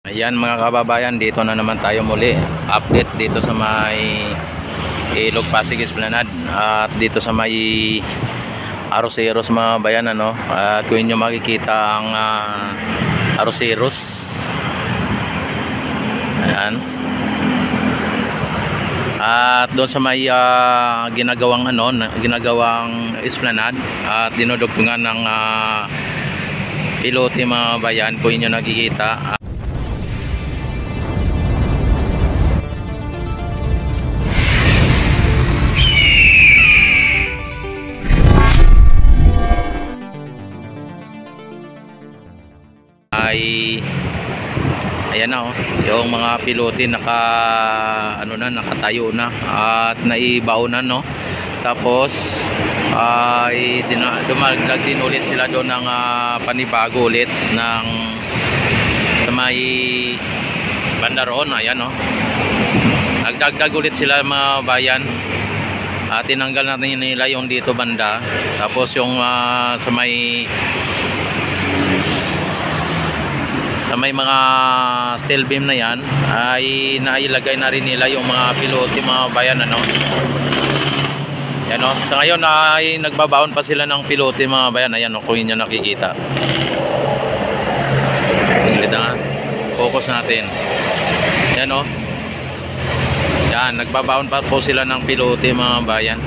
Ayan mga kababayan, dito na naman tayo muli. Update dito sa may Ilog Pasig Esplanade at dito sa may Aroseros mga bayan, ano. At kung inyo makikita ang Aroseros. Ayan. At doon sa may ginagawang ginagawang esplanade at dinudugtungan ng pilote mga bayan, kung inyo nakikita. Ayan na, yung mga pilote nakatayo na at naibaon na, no. Tapos ay dumagdag din ulit sila doon ng panibago ulit ng sa may banda roon. Ayan, no, nagdagdag ulit sila mga bayan. Tinanggal natin nila yung dito banda, tapos yung sa may mga steel beam na yan ay nailagay na rin nila yung mga pilote mga bayan, ano. Yan, no? Sa ngayon ay nagbabaon pa sila ng pilote mga bayan. Ayan, no, kung inyo nakikita. Tingnan nga, focus natin. Yan, no. Yan, nagbabaon pa po sila ng pilote mga bayan.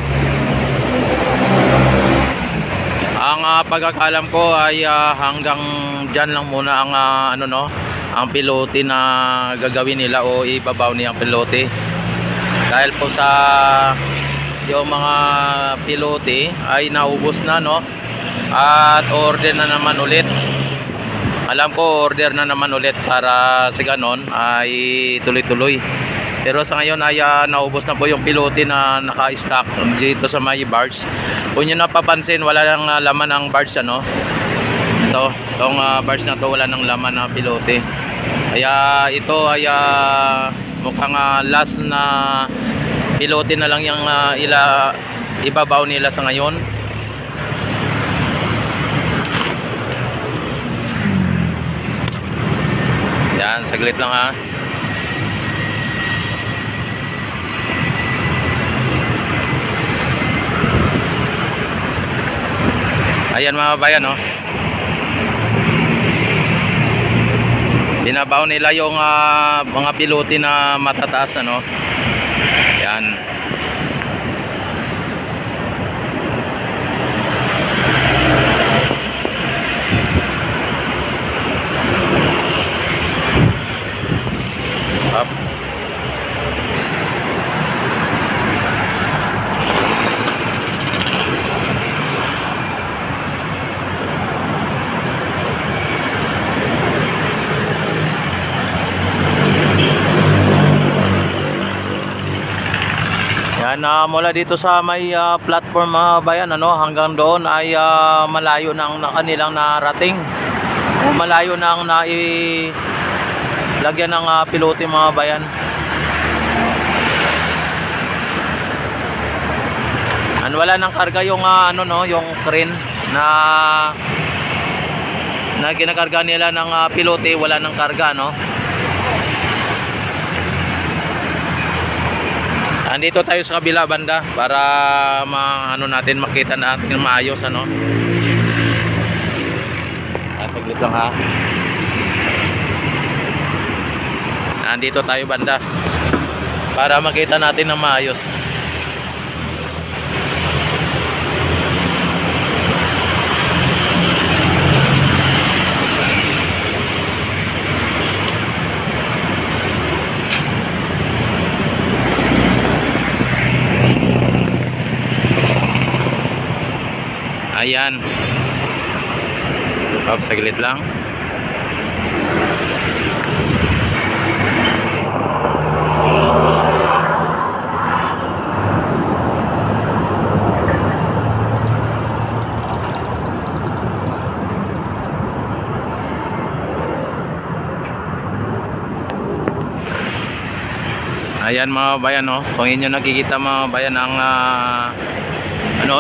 Ang pagkakalam ko ay hanggang dyan lang muna ang ang pilote na gagawin nila o ibabaw niyang pilote. Dahil po sa yung mga pilote ay naubos na, no. At order na naman ulit. Alam ko order na naman ulit para sa ganon ay tuloy-tuloy. Pero sa ngayon ay naubos na po yung pilote na naka-stock dito sa may barge. Kung nyo napapansin, wala nang laman ang barge, ano. Itong barge na to, wala nang laman na pilote. Kaya ito ay mukhang last na pilote na lang yung ibabaw nila sa ngayon. Yan, saglit lang, ha. Ayan mga bayan, no. Binabaw nila yung mga pilote na matataas, ano. Yan. Up. Yan, mula dito sa may platform mga bayan, ano, hanggang doon ay malayo na ang kanilang narating. O malayo na ang nailagyan ng pilote mga bayan. Wala nang karga yung yung crane na ginakarga nila ng pilote, wala nang karga, no. Andito tayo sa kabila banda para natin makita natin maayos, ano. Saglit lang, ha. Andito tayo banda para makita natin ng maayos. Ayan. Saglit lang. Ayan mga bayan, no. Kung inyo nakikita mga bayan ang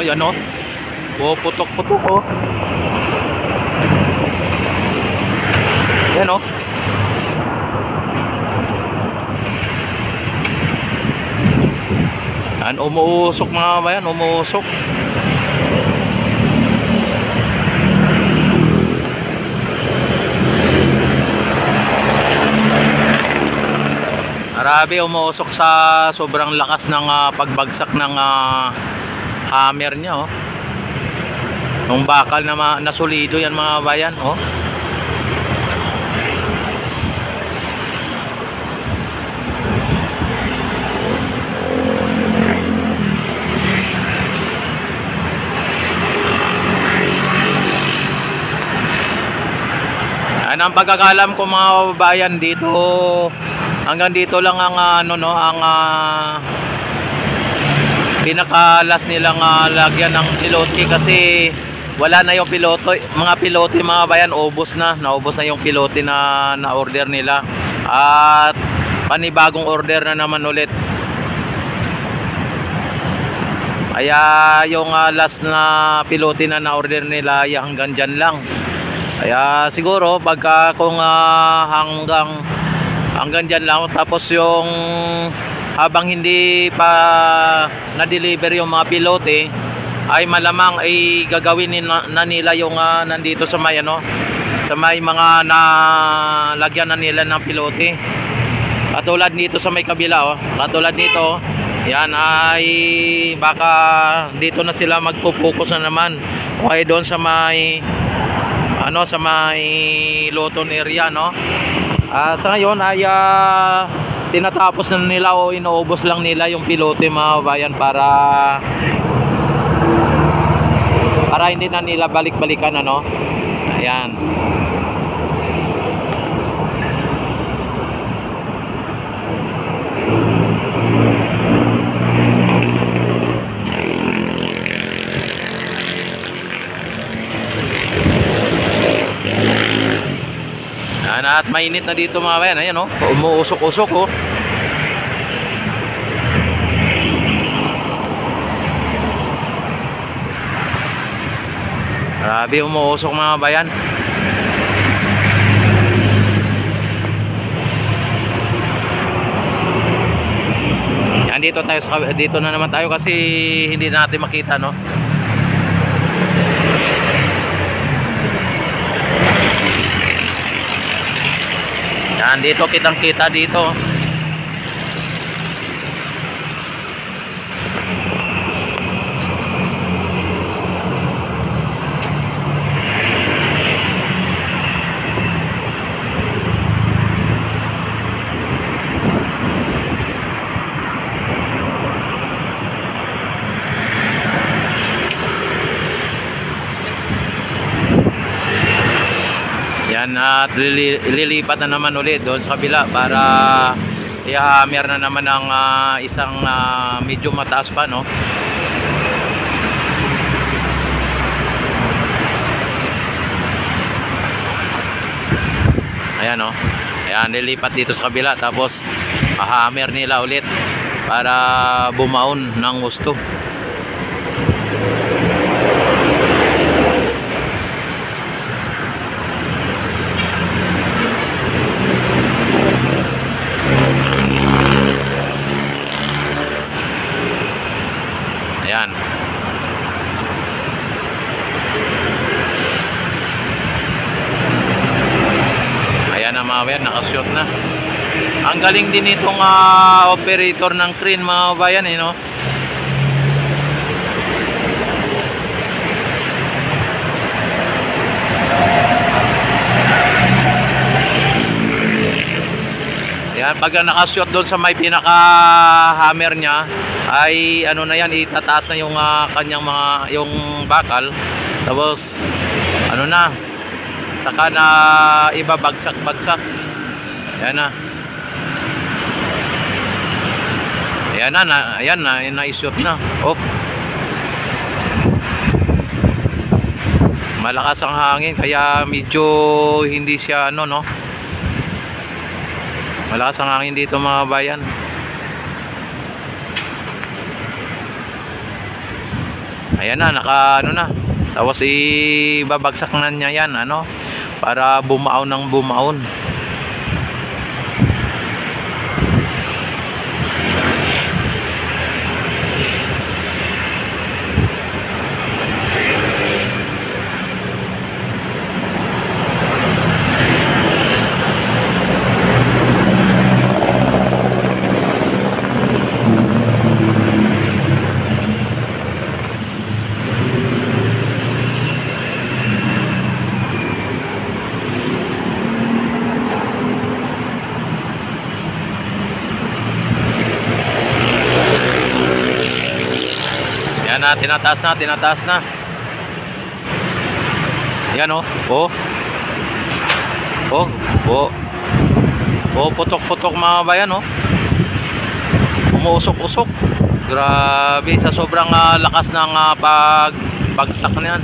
yan, no. Putok-putok, oh. Yan, oh. Yan, umuusok mga bayan, umuusok. Grabe, umuusok sa sobrang lakas ng pagbagsak ng hammer niya, oh. Yung bakal na solido yan mga bayan, oh. Yan ang pagkakalam ko mga bayan dito. Hanggang dito lang ang ang pinakalas nilang lagyan ng pilote, kasi wala na yung pilote, mga bayan, naubos na yung pilote na order nila, at panibagong order na naman ulit. Kaya yung last na pilote na order nila ay hanggang dyan lang. Kaya siguro pagka kung hanggang dyan lang, tapos yung habang hindi pa na-deliver yung mga pilote, ay malamang ay gagawin na nila yung nandito sa may sa may mga nalagyan na nila ng pilote. Katulad dito sa may kabila, katulad dito, yan ay baka dito na sila magpo-focus na naman, o ay doon sa may sa may Loton area, sa ngayon ay tinatapos na nila o inuubos lang nila yung pilote mga bayan, para hindi na nila balik-balikan, ayan. At mainit na dito mga bayan, ayan, umuusok-usok, oh. Grabe, umuusok mga bayan. Yan, dito na naman tayo kasi hindi natin makita, Yan, dito kitang-kita dito. Yan, at lilipat na naman ulit doon sa kabila para i-hammer na naman ang isang medyo mataas pa, Ayan, ayan, lilipat dito sa kabila, tapos hammer nila ulit para bumaon ng gusto. Ayan. Ayan na mga bayan, nakashoot na. Ang galing din itong operator ng crane mga bayan, Yan, pag nakashoot doon sa may pinaka hammer niya, ay na yan, itataas na yung kanyang yung bakal, tapos saka na ibabagsak-bagsak. Yan na. Ayan na, na-shoot na. Malakas ang hangin, kaya medyo hindi siya malakas ang hangin dito mga bayan. Ayan na, tapos ibabagsak na niya yan, para bumaon ng bumaon. Yan na, tinataas na, tinataas na. Yan oh. Oh. Oh. Oh. Oh, putok-putok mga bayan oh. Umuusok-usok. Grabe, sa sobrang lakas ng pagbagsak niyan.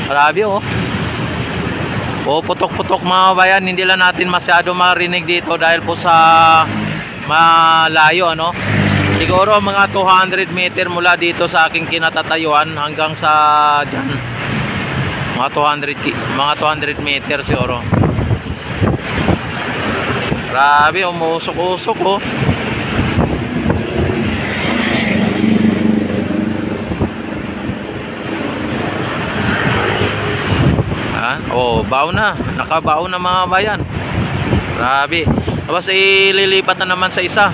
Grabe oh. Oh, putok-putok mga bayan. Hindi lang natin masyado marinig dito dahil po sa malayo ano. Siguro mga 200 meter mula dito sa aking kinatatayuan hanggang sa dyan. Mga 200 meter siguro. Grabe, umusok-usok oh. Oh, baw na. Nakabaw na mga bayan. Grabe. Tapos ililipat na naman sa isa.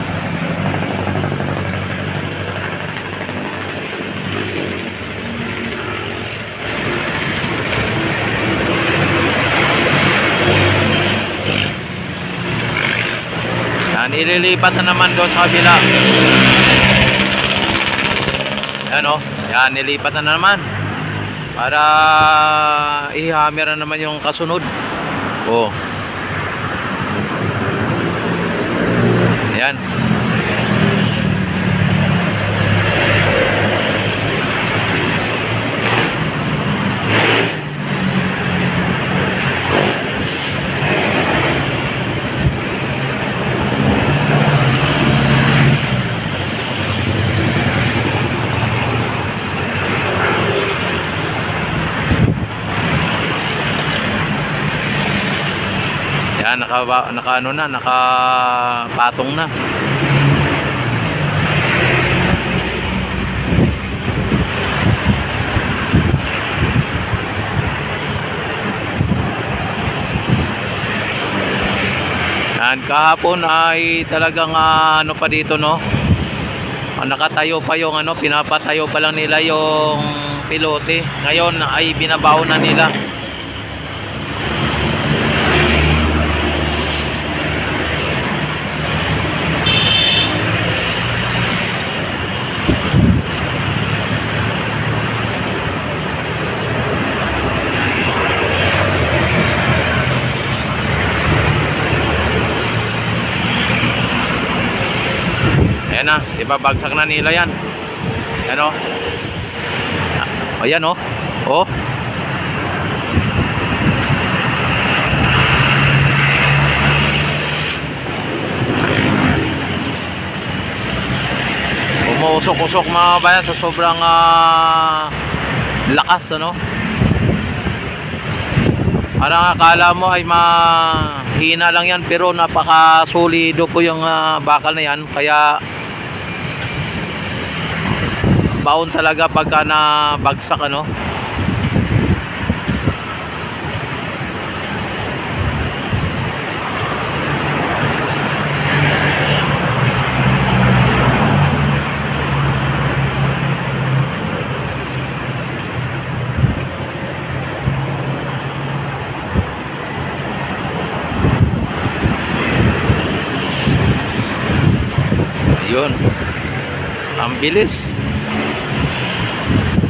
Yan, ililipat na naman doon sa kabila. Yan o. Yan, nilipat na naman. Para i-hammer na naman yung kasunod. Oh. Ayan. Yan, naka-ano na, nakapatong na. Yan, kahapon ay talagang ano pa dito no. Nakatayo pa yung ano, pinapatayo pa lang nila yung pilote. Ngayon ay binabaw na nila. Ayan na, ibabagsak na nila yan. Ayan o. Ayan o. O. Umuusok-usok mga bayan sa sobrang lakas ano. Parang akala mo ay mahina lang yan pero napakasulido po yung bakal na yan. Kaya baon talaga pagka nabagsak ano. Yun. Ang bilis.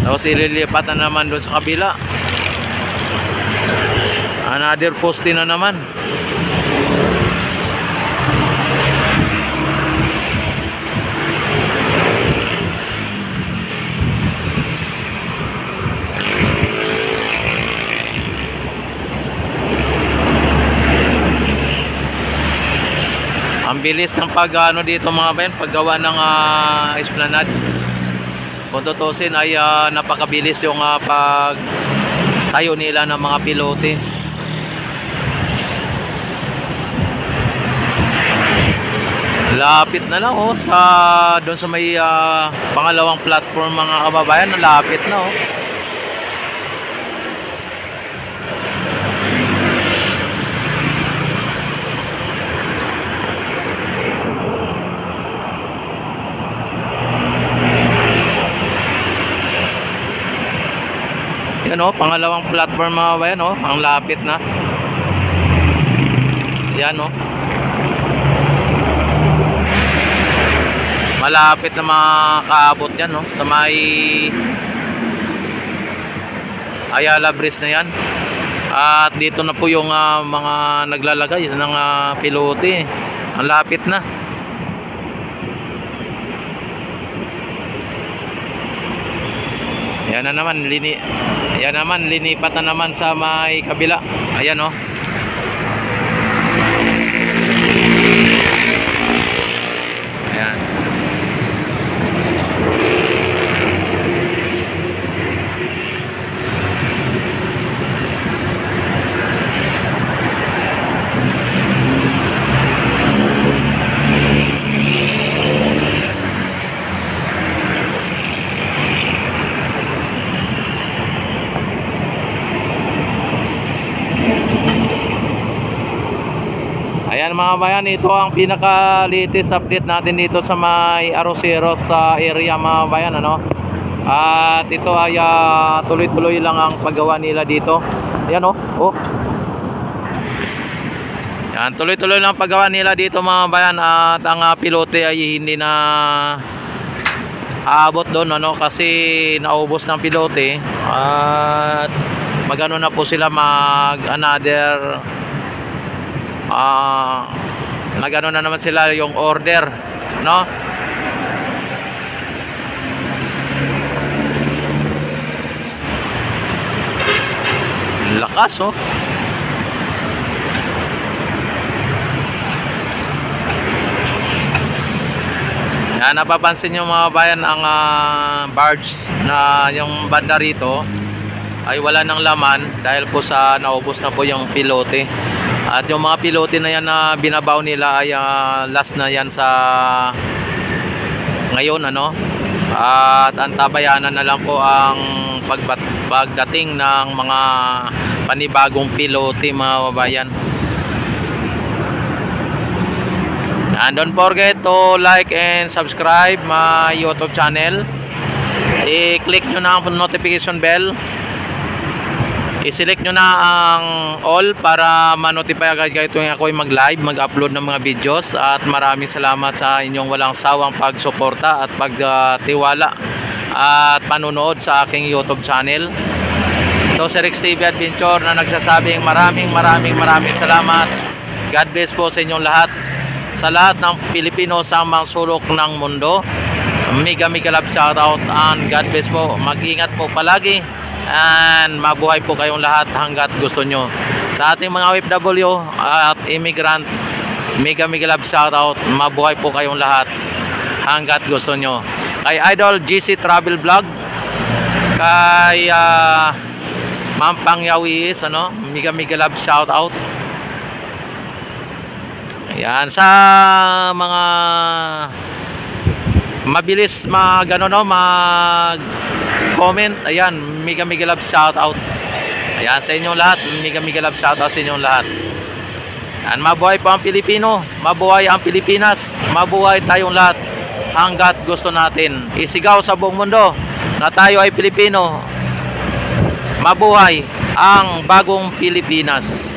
Tapos ililipat na naman doon sa kabila. Another poste na naman. Ang bilis ng pag-ano dito mga bayan, paggawa ng esplanade. Kung tutusin ay napakabilis yung pag-tayo nila ng mga pilote. Lapit na lang oh sa doon sa may pangalawang platform mga kababayan, lapit na oh. Yan oh, pangalawang platform mga bayan oh, ang lapit na. Yan oh. malapit na makaabot yan, no? Sa may Ayala Bridge na yan. At dito na po yung mga naglalagay ng pilote. Ang lapit na. Yan naman, linipat na naman sa may kabila. Ayan, oh. Ayan. Ayan mga bayan, ito ang pinaka-latest update natin dito sa may Arroceros sa area mga bayan, ano? At ito ay tuloy-tuloy lang ang paggawa nila dito. Ayan, oh. Oh. Yan, tuloy-tuloy lang ang paggawa nila dito mga bayan, at ang pilote ay hindi na aabot doon, ano, kasi naubos ng pilote. At magano na po sila mag another nagano na naman sila yung order, no? Lakas, oh. Yan, napapansin nyo mga bayan, ang barge na yung banda rito ay wala ng laman dahil po sa naubos na po yung pilote. At yung mga pilote na yan na binabaw nila ay last na yan sa ngayon, ano? At antabayanan na lang po ang pagdating ng mga panibagong pilote mga babayan. And don't forget to like and subscribe my YouTube channel. I-click nyo na ang notification bell. I-select nyo na ang all para ma-notify agad kayo tuwing ako ay mag-live, mag-upload ng mga videos. At maraming salamat sa inyong walang sawang pagsuporta at pagtiwala at panunood sa aking YouTube channel. Ito si Rex TV Adventure na nagsasabing maraming salamat. God bless po sa inyong lahat. Sa lahat ng Pilipino sa mga sulok ng mundo, mega love shout out and God bless po. Mag-ingat po palagi. And mabuhay po kayong lahat hanggat gusto nyo. Sa ating mga OFW at immigrant, mega love shout out. Mabuhay po kayong lahat hanggat gusto nyo. Kay Idol GC Travel Vlog, kay Ma'am Pangyawis, ano, mega love shout out. Ayan, sa mga mabilis mag-comment, ayan, mega love shout out. Ayan, sa inyong lahat, mega love shout out sa inyong lahat. Ayan, mabuhay po ang Pilipino, mabuhay ang Pilipinas, mabuhay tayong lahat hanggat gusto natin. Isigaw sa buong mundo na tayo ay Pilipino. Mabuhay ang bagong Pilipinas.